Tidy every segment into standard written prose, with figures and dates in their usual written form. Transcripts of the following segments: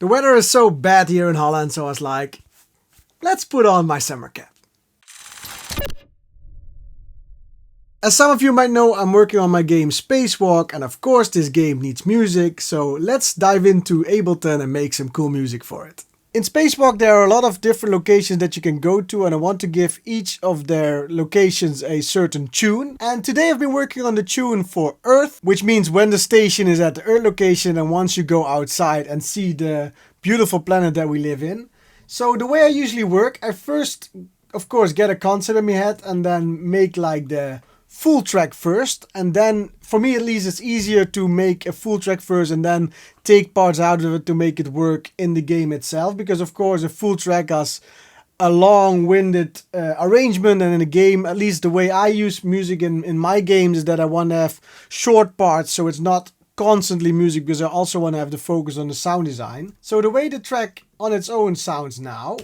The weather is so bad here in Holland, so I was like, let's put on my summer cap. As some of you might know, I'm working on my game Spacewalk, and of course this game needs music, so let's dive into Ableton and make some cool music for it. In Spacewalk there are a lot of different locations that you can go to, and I want to give each of their locations a certain tune. And today I've been working on the tune for Earth, which means when the station is at the Earth location and once you go outside and see the beautiful planet that we live in. So the way I usually work, I first of course get a concept in my head and then make like the full track first, and then for me at least it's easier to make a full track first and then take parts out of it to make it work in the game itself, because of course a full track has a long-winded arrangement, and in a game, at least the way I use music in my games, is that I want to have short parts so it's not constantly music, because I also want to have the focus on the sound design. So the way the track on its own sounds now.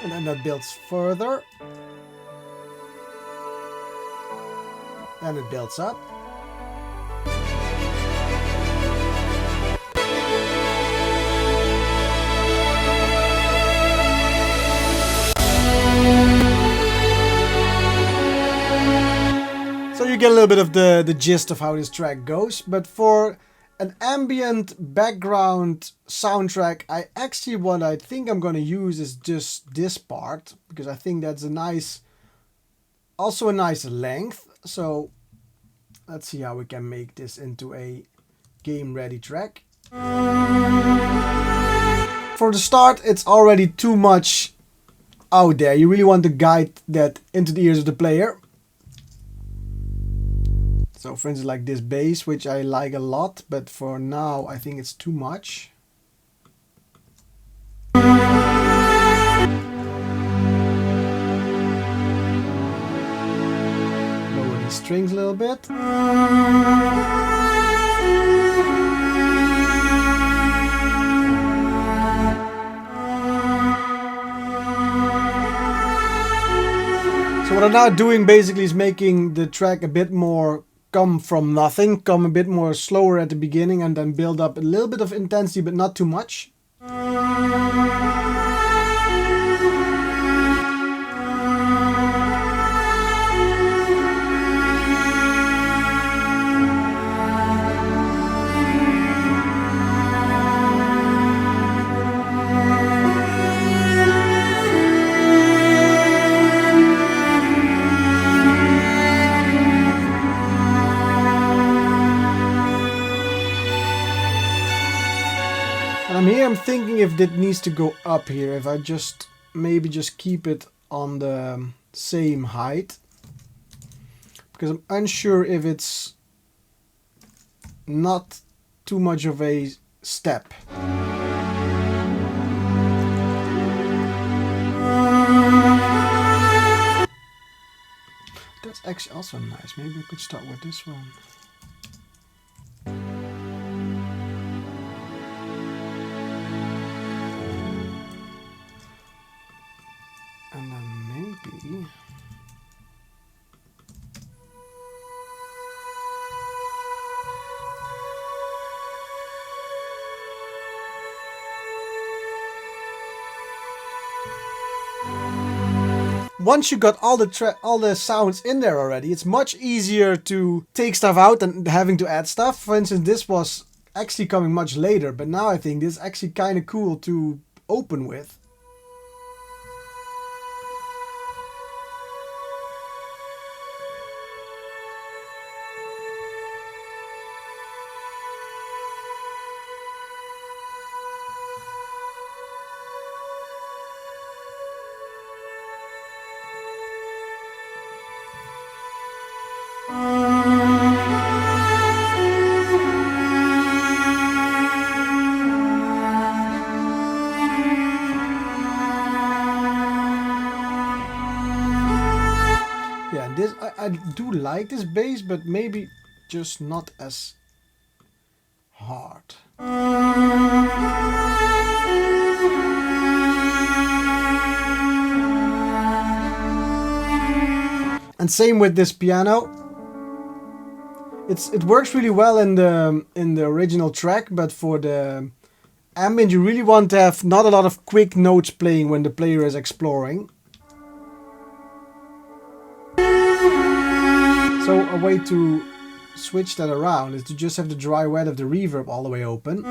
And then that builds further. And it builds up. So you get a little bit of the gist of how this track goes, but for an ambient background soundtrack, what I think I'm gonna use is just this part, because I think that's also a nice length. So let's see how we can make this into a game ready track. For the start, it's already too much out there. You really want to guide that into the ears of the player. So for instance, like this bass, which I like a lot, but for now I think it's too much. Lower the strings a little bit. So what I'm now doing basically is making the track a bit more come from nothing, come a bit more slower at the beginning, and then build up a little bit of intensity, but not too much. I'm thinking if it needs to go up here, if I maybe just keep it on the same height, because I'm unsure if it's not too much of a step. That's actually also nice. Maybe I could start with this one. And then maybe once you got all the sounds in there already, it's much easier to take stuff out than having to add stuff. For instance, this was actually coming much later, but now I think this is actually kind of cool to open with. I do like this bass, but maybe just not as hard. And same with this piano. It works really well in the original track, but for the ambient you really want to have not a lot of quick notes playing when the player is exploring. So a way to switch that around is to just have the dry wet of the reverb all the way open.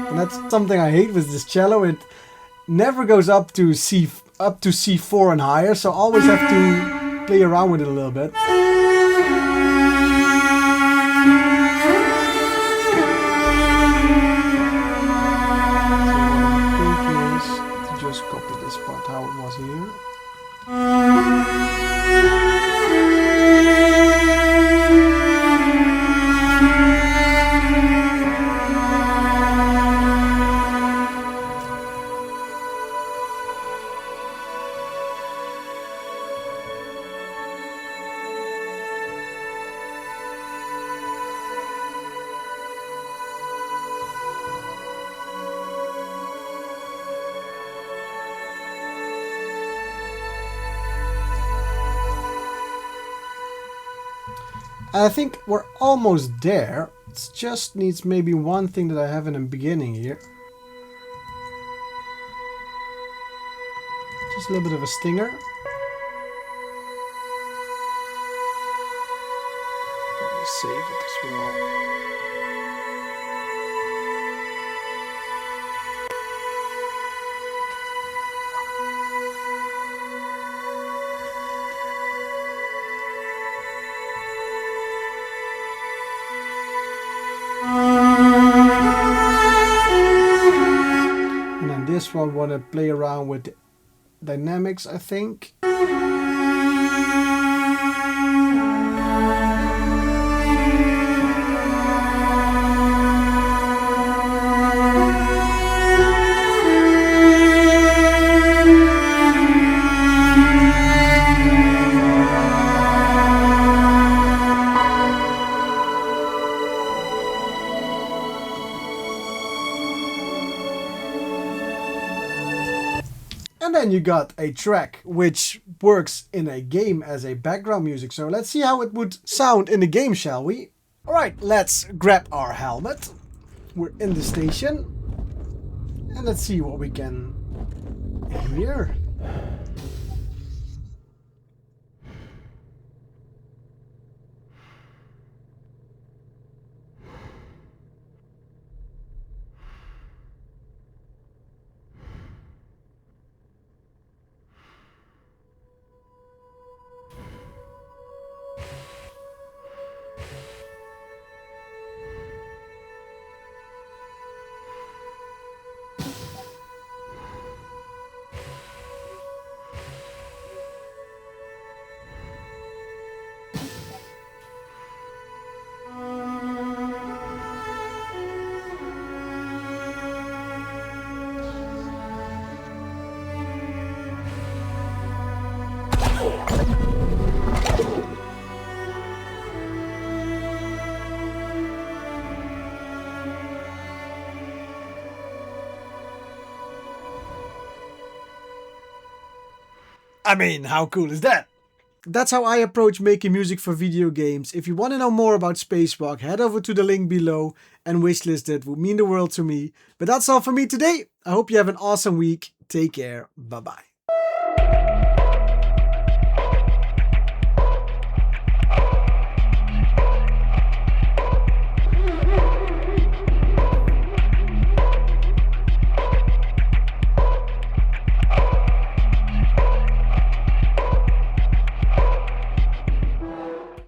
And that's something I hate with this cello. It never goes up to C4 and higher, so I always have to play around with it a little bit. Just copy this part how it was here. And I think we're almost there. It just needs maybe one thing that I have in the beginning here. Just a little bit of a stinger. Let me save it as well. And then this one, want to play around with the dynamics, I think. And then you got a track which works in a game as a background music. So let's see how it would sound in the game, shall we? Alright, let's grab our helmet. We're in the station. And let's see what we can hear. I mean, how cool is that? That's how I approach making music for video games. If you want to know more about Spacewalk, head over to the link below and wishlist it. It would mean the world to me. But that's all for me today. I hope you have an awesome week. Take care. Bye bye.